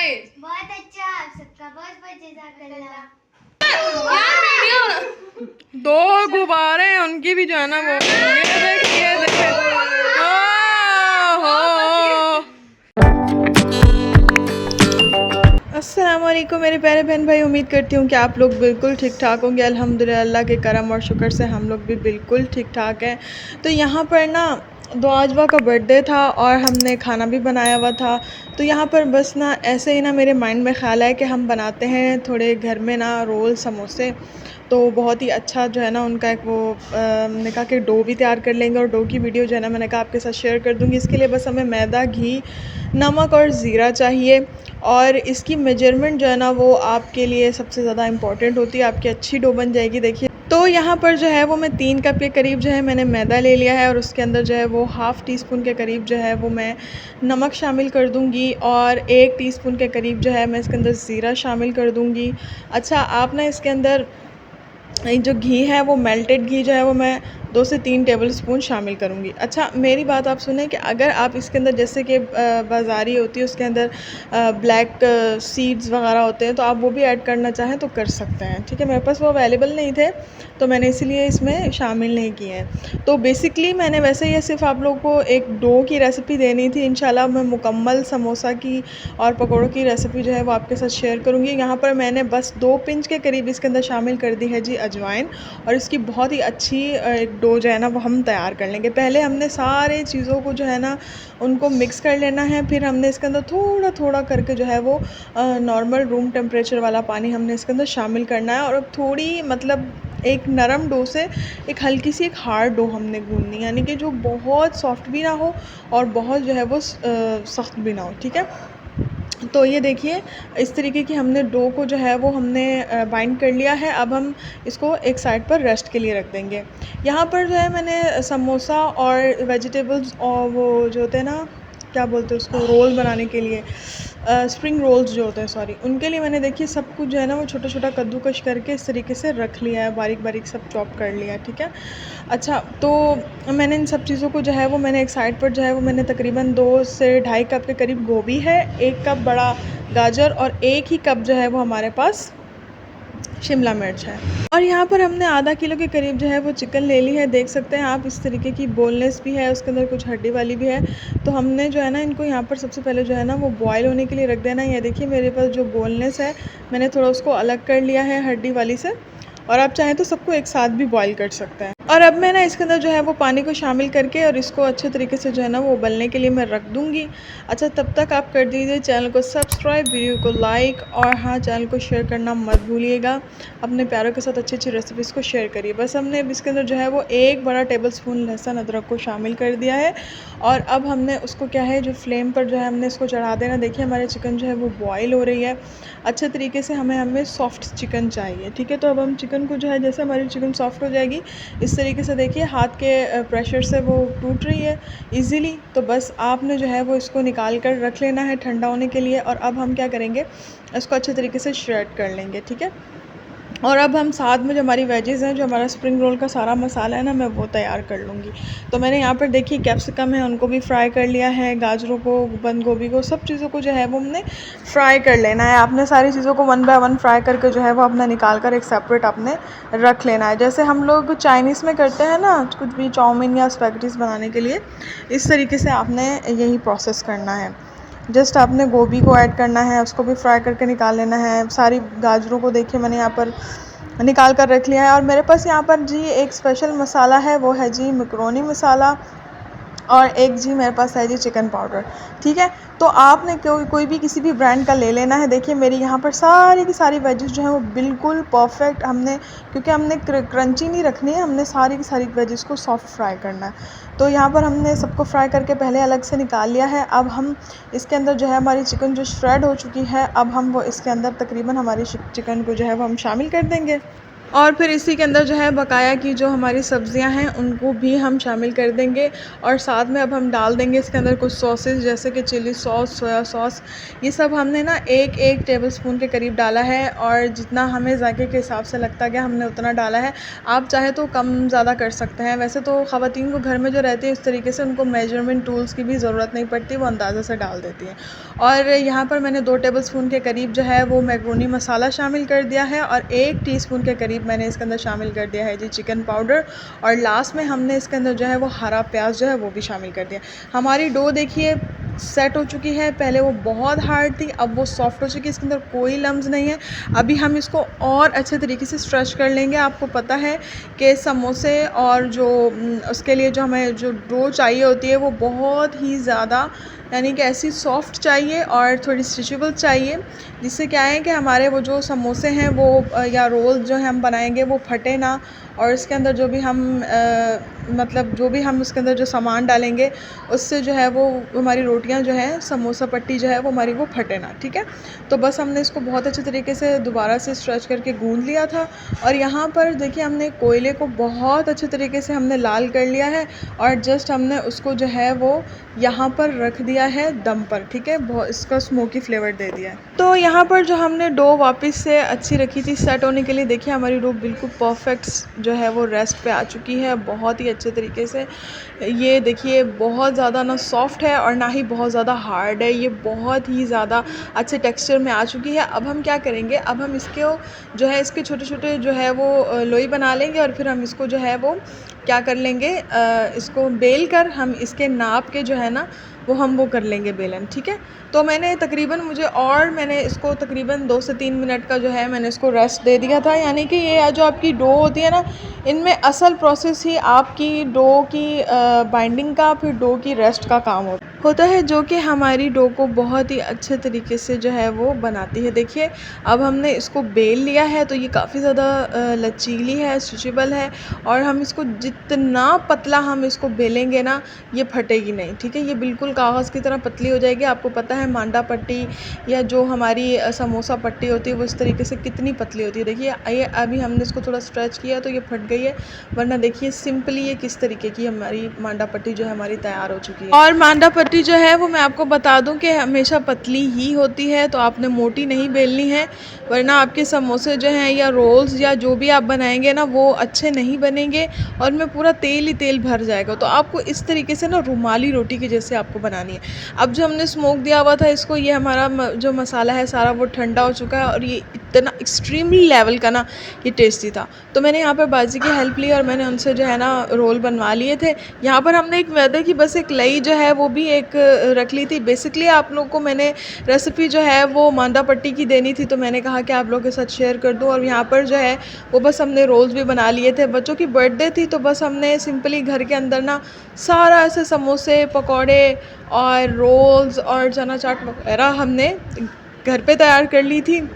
बहुत अच्छा, आप सबका बहुत बहुत जज़ाकल्लाह। दो गुब्बारे हैं उनकी भी जो है ना वो ये देख अस्सलाम वालेकुम मेरे प्यारे बहन भाई। उम्मीद करती हूँ कि आप लोग बिल्कुल ठीक ठाक होंगे। अल्हम्दुलिल्लाह अल्लाह के करम और शुक्र से हम लोग भी बिल्कुल ठीक ठाक हैं। तो यहाँ पर ना दुआजवा का बर्थडे था और हमने खाना भी बनाया हुआ था। तो यहाँ पर बस ना ऐसे ही ना मेरे माइंड में ख़्याल है कि हम बनाते हैं थोड़े घर में ना रोल समोसे। तो बहुत ही अच्छा जो है ना उनका एक वो मैंने कहा कि डो भी तैयार कर लेंगे और डो की वीडियो जो है ना मैंने कहा आपके साथ शेयर कर दूँगी। इसके लिए बस हमें मैदा, घी, नमक और ज़ीरा चाहिए और इसकी मेजरमेंट जो है ना वो आपके लिए सबसे ज़्यादा इम्पॉर्टेंट होती है। आपकी अच्छी डो बन जाएगी। देखिए तो यहाँ पर जो है वो मैं 3 कप के करीब जो है मैंने मैदा ले लिया है और उसके अंदर जो है वो हाफ़ टी स्पून के करीब जो है वो मैं नमक शामिल कर दूँगी और 1 टीस्पून के करीब जो है मैं इसके अंदर ज़ीरा शामिल कर दूँगी। अच्छा आप ना इसके अंदर जो घी है वो मेल्टेड घी जो है वो मैं 2 से 3 टेबल स्पून शामिल करूँगी। अच्छा मेरी बात आप सुने कि अगर आप इसके अंदर जैसे कि बाज़ारी होती है उसके अंदर ब्लैक सीड्स वगैरह होते हैं तो आप वो भी ऐड करना चाहें तो कर सकते हैं। ठीक है, मेरे पास वो अवेलेबल नहीं थे तो मैंने इसीलिए इसमें शामिल नहीं किए हैं। तो बेसिकली मैंने वैसे ये सिर्फ आप लोगों को एक डो की रेसिपी देनी थी। इंशाल्लाह मैं मुकम्मल समोसा की और पकौड़ों की रेसिपी जो है वो आपके साथ शेयर करूँगी। यहाँ पर मैंने बस 2 पिंच के करीब इसके अंदर शामिल कर दी है जी अजवाइन और इसकी बहुत ही अच्छी एक डो जो है ना वो हम तैयार कर लेंगे। पहले हमने सारे चीज़ों को जो है ना उनको मिक्स कर लेना है। फिर हमने इसके अंदर थोड़ा थोड़ा करके जो है वो नॉर्मल रूम टेम्परेचर वाला पानी हमने इसके अंदर शामिल करना है और थोड़ी मतलब एक नरम डो से एक हल्की सी एक हार्ड डो हमने गूंदनी, यानी कि जो बहुत सॉफ्ट भी ना हो और बहुत जो है वो सख्त भी ना हो। ठीक है, तो ये देखिए इस तरीके की हमने डो को जो है वो हमने बाइंड कर लिया है। अब हम इसको एक साइड पर रेस्ट के लिए रख देंगे। यहाँ पर जो है मैंने समोसा और वेजिटेबल्स और वो जो होते हैं ना क्या बोलते हैं उसको रोल बनाने के लिए स्प्रिंग रोल्स जो होते हैं सॉरी, उनके लिए मैंने देखिए सब कुछ जो है ना वो छोटा छोटा कद्दूकश करके इस तरीके से रख लिया है, बारीक बारीक सब चॉप कर लिया है। ठीक है, अच्छा तो मैंने इन सब चीज़ों को जो है वो मैंने एक साइड पर जो है वो मैंने तकरीबन 2 से ढाई कप के करीब गोभी है, 1 कप बड़ा गाजर और 1 ही कप जो है वो हमारे पास शिमला मिर्च है। और यहाँ पर हमने आधा किलो के करीब जो है वो चिकन ले ली है। देख सकते हैं आप इस तरीके की बोनलेस भी है, उसके अंदर कुछ हड्डी वाली भी है। तो हमने जो है ना इनको यहाँ पर सबसे पहले जो है ना वो बॉयल होने के लिए रख देना है। ये देखिए मेरे पास जो बोनलेस है मैंने थोड़ा उसको अलग कर लिया है हड्डी वाली से और आप चाहें तो सबको एक साथ भी बॉयल कर सकते हैं। और अब मैं ना इसके अंदर जो है वो पानी को शामिल करके और इसको अच्छे तरीके से जो है ना वो उबलने के लिए मैं रख दूँगी। अच्छा तब तक आप कर दीजिए चैनल को सब्सक्राइब, वीडियो को लाइक और हाँ चैनल को शेयर करना मत भूलिएगा। अपने प्यारों के साथ अच्छी अच्छी रेसिपीज़ को शेयर करिए। बस हमने अब इसके अंदर जो है वो 1 बड़ा टेबल स्पून लहसुन अदरक को शामिल कर दिया है और अब हमने उसको क्या है जो फ्लेम पर जो है हमने इसको चढ़ा देना। देखिए हमारे चिकन जो है वो बॉयल हो रही है अच्छे तरीके से, हमें सॉफ्ट चिकन चाहिए। ठीक है, तो अब हम चिकन को जो है जैसे हमारी चिकन सॉफ्ट हो जाएगी इस तरीके से देखिए हाथ के प्रेशर से वो टूट रही है इजीली। तो बस आपने जो है वो इसको निकाल कर रख लेना है ठंडा होने के लिए और अब हम क्या करेंगे इसको अच्छे तरीके से श्रेड कर लेंगे। ठीक है, और अब हम साथ में जो हमारी वेजेस हैं, जो हमारा स्प्रिंग रोल का सारा मसाला है ना मैं वो तैयार कर लूँगी। तो मैंने यहाँ पर देखिए कैप्सिकम है उनको भी फ्राई कर लिया है, गाजरों को, बंद गोभी को, सब चीज़ों को जो है वो हमने फ्राई कर लेना है। आपने सारी चीज़ों को 1 बाय 1 फ्राई करके जो है वो अपना निकाल कर एक सेपरेट आपने रख लेना है। जैसे हम लोग चाइनीज़ में करते हैं ना कुछ भी चाउमीन या स्पैगेटीज़ बनाने के लिए, इस तरीके से आपने यही प्रोसेस करना है। जस्ट आपने गोभी को ऐड करना है, उसको भी फ्राई करके निकाल लेना है। सारी गाजरों को देखिए मैंने यहाँ पर निकाल कर रख लिया है और मेरे पास यहाँ पर जी एक स्पेशल मसाला है, वो है जी मैक्रोनी मसाला और एक जी मेरे पास है जी चिकन पाउडर। ठीक है, तो आपने कोई भी किसी भी ब्रांड का ले लेना है। देखिए मेरी यहाँ पर सारी की सारी वेजेस जो हैं वो बिल्कुल परफेक्ट हमने, क्योंकि हमने क्रंची नहीं रखनी है, हमने सारी की सारी वेजेस को सॉफ्ट फ्राई करना है। तो यहाँ पर हमने सबको फ्राई करके पहले अलग से निकाल लिया है। अब हम इसके अंदर जो है हमारी चिकन जो श्रेड हो चुकी है, अब हम वो इसके अंदर तकरीबन हमारी चिकन को जो है वो हम शामिल कर देंगे। और फिर इसी के अंदर जो है बकाया की जो हमारी सब्ज़ियां हैं उनको भी हम शामिल कर देंगे। और साथ में अब हम डाल देंगे इसके अंदर कुछ सॉसेस जैसे कि चिली सॉस, सोया सॉस, ये सब हमने ना एक एक टेबलस्पून के करीब डाला है और जितना हमें जायके के हिसाब से लगता गया हमने उतना डाला है। आप चाहे तो कम ज़्यादा कर सकते हैं। वैसे तो ख़वातीन को घर में जो रहती है इस तरीके से उनको मेजरमेंट टूल्स की भी ज़रूरत नहीं पड़ती, वो अंदाज़े से डाल देती हैं। और यहाँ पर मैंने 2 टेबलस्पून के करीब जो है वो मैक्रोनी मसाला शामिल कर दिया है और 1 टीस्पून के करीब मैंने इसके अंदर शामिल कर दिया है जी चिकन पाउडर। और लास्ट में हमने इसके अंदर जो है वो हरा प्याज जो है वो भी शामिल कर दिया। हमारी डो देखिए सेट हो चुकी है। पहले वो बहुत हार्ड थी, अब वो सॉफ्ट हो चुकी है, इसके अंदर कोई लम्स नहीं है। अभी हम इसको और अच्छे तरीके से स्ट्रेच कर लेंगे। आपको पता है कि समोसे और जो उसके लिए जो हमें जो डो चाहिए होती है वो बहुत ही ज़्यादा यानी कि ऐसी सॉफ्ट चाहिए और थोड़ी स्ट्रेचेबल चाहिए, जिससे क्या है कि हमारे वो जो समोसे हैं वो या रोल जो है हम बनाएंगे वो फटे ना। और इसके अंदर जो भी हम मतलब जो भी हम उसके अंदर जो सामान डालेंगे उससे जो है वो हमारी रोटियां जो है समोसा पट्टी जो है वो हमारी वो फटे ना। ठीक है, तो बस हमने इसको बहुत अच्छे तरीके से दोबारा से स्ट्रेच करके गूंद लिया था। और यहाँ पर देखिए हमने कोयले को बहुत अच्छे तरीके से हमने लाल कर लिया है और जस्ट हमने उसको जो है वो यहाँ पर रख दिया है दम पर। ठीक है, बहुत इसका स्मोकी फ्लेवर दे दिया है। तो यहाँ पर जो हमने डो वापस से अच्छी रखी थी सेट होने के लिए, देखिए हमारी डो बिल्कुल परफेक्ट जो है वो रेस्ट पे आ चुकी है बहुत ही अच्छे तरीके से। ये देखिए बहुत ज़्यादा ना सॉफ्ट है और ना ही बहुत ज़्यादा हार्ड है, ये बहुत ही ज़्यादा अच्छे टेक्सचर में आ चुकी है। अब हम क्या करेंगे, अब हम इसको जो है इसके छोटे छोटे जो है वो लोई बना लेंगे और फिर हम इसको जो है वो क्या कर लेंगे, इसको बेल कर हम इसके नाप के जो है ना वो कर लेंगे बेलन। ठीक है, तो मैंने तकरीबन मैंने इसको तकरीबन 2 से 3 मिनट का जो है मैंने इसको रेस्ट दे दिया था। यानी कि ये जो आपकी डो होती है ना, इनमें असल प्रोसेस ही आपकी डो की बाइंडिंग का फिर डो की रेस्ट का काम होता है, जो कि हमारी डो को बहुत ही अच्छे तरीके से जो है वो बनाती है। देखिए अब हमने इसको बेल लिया है तो ये काफ़ी ज़्यादा लचीली है, स्ट्रेचेबल है और हम इसको जितना पतला हम इसको बेलेंगे ना ये फटेगी नहीं। ठीक है, ये बिल्कुल कागज़ की तरह पतली हो जाएगी। आपको पता है मांडा पट्टी या जो हमारी समोसा पट्टी होती है वो इस तरीके से कितनी पतली होती है। देखिए ये अभी हमने इसको थोड़ा स्ट्रेच किया तो ये फट गई है, वरना देखिए सिंपली ये किस तरीके की हमारी मांडा पट्टी जो है हमारी तैयार हो चुकी है। और मांडा पट्टी जो है वो मैं आपको बता दूं कि हमेशा पतली ही होती है, तो आपने मोटी नहीं बेलनी है, वरना आपके समोसे जो हैं या रोल्स या जो भी आप बनाएंगे ना वो अच्छे नहीं बनेंगे और में पूरा तेल ही तेल भर जाएगा। तो आपको इस तरीके से ना रुमाली रोटी की जैसे आपको बनानी है। अब जो हमने स्मोक दिया हुआ था इसको, ये हमारा जो मसाला है सारा वो ठंडा हो चुका है और ये इतना एक्सट्रीमली लेवल का ना ये टेस्टी था। तो मैंने यहाँ पर बाजी की हेल्प ली और मैंने उनसे जो है ना रोल बनवा लिए थे। यहाँ पर हमने एक मैदे की बस एक लई जो है वो भी एक रख ली थी। बेसिकली आप लोग को मैंने रेसिपी जो है वो मांडा पट्टी की देनी थी, तो मैंने कहा कि आप लोगों के साथ शेयर कर दूँ। और यहाँ पर जो है वो बस हमने रोल्स भी बना लिए थे। बच्चों की बर्थडे थी तो बस हमने सिंपली घर के अंदर ना सारा ऐसे समोसे, पकौड़े और रोल्स और चना चाट वगैरह हमने घर पे तैयार कर ली थी।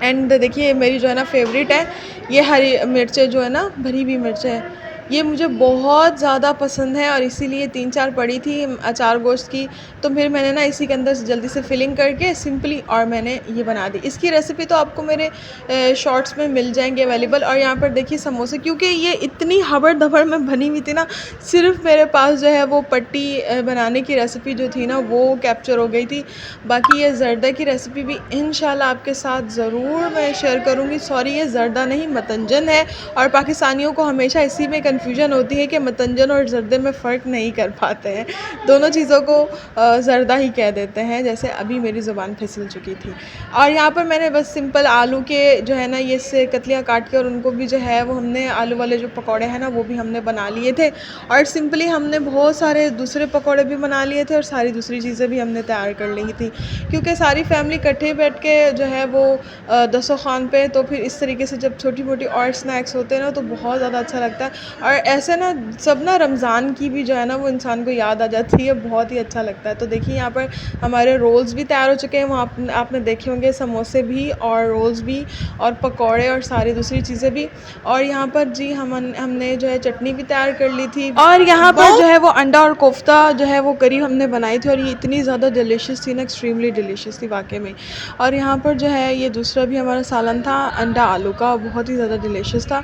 एंड देखिए मेरी जो है ना फेवरेट है ये हरी मिर्चें जो है ना, भरी हुई मिर्चें हैं, ये मुझे बहुत ज़्यादा पसंद है और इसीलिए 3-4 पड़ी थी अचार गोश्त की, तो फिर मैंने ना इसी के अंदर जल्दी से फिलिंग करके सिंपली और मैंने ये बना दी। इसकी रेसिपी तो आपको मेरे शॉर्ट्स में मिल जाएंगे अवेलेबल। और यहाँ पर देखिए समोसे, क्योंकि ये इतनी हबड़ धबड़ में बनी हुई थी ना, सिर्फ मेरे पास जो है वो पट्टी बनाने की रेसिपी जो थी ना वो कैप्चर हो गई थी। बाकी ये ज़र्दा की रेसिपी भी इंशाल्लाह आपके साथ ज़रूर मैं शेयर करूँगी। सॉरी, ये ज़र्दा नहीं मतंजन है और पाकिस्तानियों को हमेशा इसी में कन्फ्यूजन होती है कि मतंजन और ज़र्दे में फ़र्क नहीं कर पाते हैं, दोनों चीज़ों को ज़र्दा ही कह देते हैं, जैसे अभी मेरी ज़ुबान फिसल चुकी थी। और यहाँ पर मैंने बस सिंपल आलू के जो है ना ये से कतलियाँ काट के और उनको भी जो है वो हमने आलू वाले जो पकौड़े हैं ना वो भी हमने बना लिए थे। और सिंपली हमने बहुत सारे दूसरे पकौड़े भी बना लिए थे और सारी दूसरी चीज़ें भी हमने तैयार कर ली थी, क्योंकि सारी फैमिली इकट्ठे बैठ के जो है वो दस्तरख़्वान पे, तो फिर इस तरीके से जब छोटी मोटी और स्नैक्स होते हैं ना तो बहुत ज़्यादा अच्छा लगता है। और ऐसे ना सब ना रमज़ान की भी जो है ना वो इंसान को याद आ जाती है, बहुत ही अच्छा लगता है। तो देखिए यहाँ पर हमारे रोल्स भी तैयार हो चुके हैं, वहाँ आपने देखे होंगे समोसे भी और रोल्स भी और पकौड़े और सारी दूसरी चीज़ें भी। और यहाँ पर जी हमने जो है चटनी भी तैयार कर ली थी, और यहाँ पर जो है वो अंडा और कोफ्ता जो है वो करी हमने बनाई थी, और ये इतनी ज़्यादा डिलीशियस थी ना, एक्सट्रीमली डिलीशियस थी वाकई में। और यहाँ पर जो है ये दूसरा भी हमारा सालन था अंडा आलू का, बहुत ही ज़्यादा डिलीशियस था।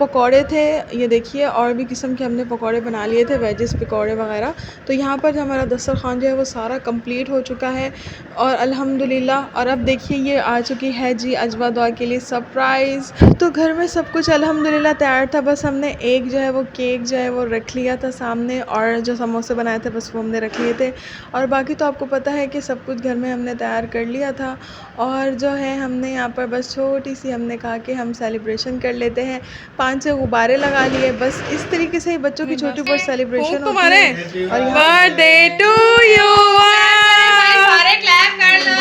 पकौड़े थे ये देखिए, और भी किस्म के हमने पकौड़े बना लिए थे, वेजिस पकौड़े वगैरह। तो यहाँ पर जो हमारा दस्तरखान जो है वो सारा कंप्लीट हो चुका है और अल्हम्दुलिल्लाह। और अब देखिए ये आ चुकी है जी अजवा दुआ के लिए सरप्राइज़। तो घर में सब कुछ अल्हम्दुलिल्लाह तैयार था, बस हमने एक जो है वो केक जो है वो रख लिया था सामने, और जो समोसे बनाए थे बस वो हमने रख लिए थे, और बाकी तो आपको पता है कि सब कुछ घर में हमने तैयार कर लिया था। और जो है हमने यहाँ पर बस छोटी सी हमने कहा कि हम सेलिब्रेशन कर लेते हैं, 5-6 गुब्बारे लगा लिए, बस इस तरीके से ही बच्चों की छोटी बहुत सेलिब्रेशन होती है। और बर्थडे टू यू, सारे क्लैप कर लो।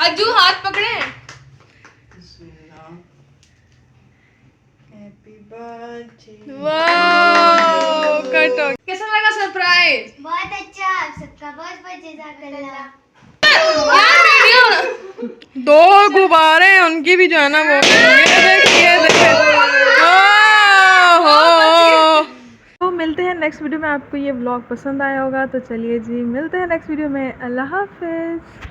अज्जू हाथ पकड़े। Wow cut. कैसा लगा सरप्राइज? बहुत अच्छा, आप सबका बहुत बहुत जज़ाकल्लाह। यार वीडियो 2 गुब्बारे हैं उनकी भी जो है ना वो ये देखे। तो मिलते हैं नेक्स्ट वीडियो में। आपको ये व्लॉग पसंद आया होगा तो चलिए जी मिलते हैं नेक्स्ट वीडियो में। अल्लाह हाफिज़।